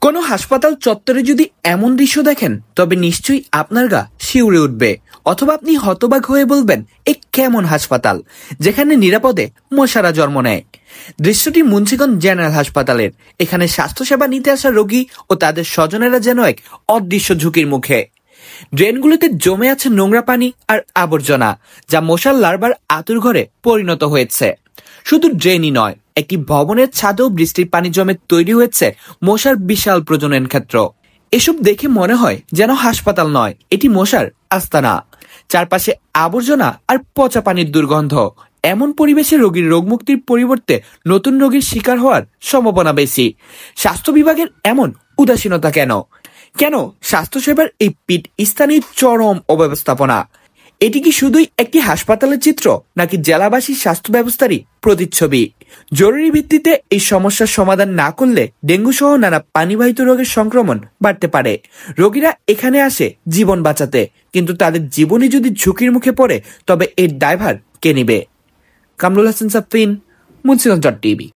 কোনো হাসপাতাল চত্বরে যদি এমন দৃশ্য দেখেন তবে নিশ্চয়ই আপনার গা শিউরে উঠবে, অথবা আপনি হতবাক হয়ে বলবেন এ কেমন হাসপাতাল যেখানে নিরাপদে মশারা জন্ম নেয়। দৃশ্যটি মুন্সিগঞ্জ জেনারেল হাসপাতালের। এখানে স্বাস্থ্যসেবা নিতে আসা রোগী ও তাদের স্বজনেরা যেন এক অদৃশ্য ঝুঁকির মুখে। ড্রেনগুলোতে জমে আছে নোংরা পানি আর আবর্জনা, যা মশার লার্ভার আতুর ঘরে পরিণত হয়েছে। শুধু ড্রেনই নয়, একটি ভবনের ছাদেও বৃষ্টির পানি জমে তৈরি হয়েছে মশার বিশাল প্রজনন ক্ষেত্র। এসব দেখে মনে হয় যেন হাসপাতাল নয়, এটি মশার আস্তানা। চারপাশে আবর্জনা আর পচা পানির দুর্গন্ধ। এমন পরিবেশে রোগীর রোগমুক্তির পরিবর্তে নতুন রোগীর শিকার হওয়ার সম্ভাবনা বেশি। স্বাস্থ্য বিভাগের এমন উদাসীনতা কেন? কেন স্বাস্থ্যসেবার এই স্থানীয় চরম অব্যবস্থাপনা? এটি কি শুধুই একটি হাসপাতালের চিত্র, নাকি জেলাবাসীর স্বাস্থ্য ব্যবস্থারই প্রতিচ্ছবি? জরুরি ভিত্তিতে এই সমস্যার সমাধান না করলে ডেঙ্গু সহ নানা পানিবাহিত রোগের সংক্রমণ বাড়তে পারে। রোগীরা এখানে আসে জীবন বাঁচাতে, কিন্তু তাদের জীবনই যদি ঝুঁকির মুখে পড়ে তবে এর দায়ভার কে নিবে? কামরুল হাসান সাফিন, মুন্সিগঞ্জ টিভি।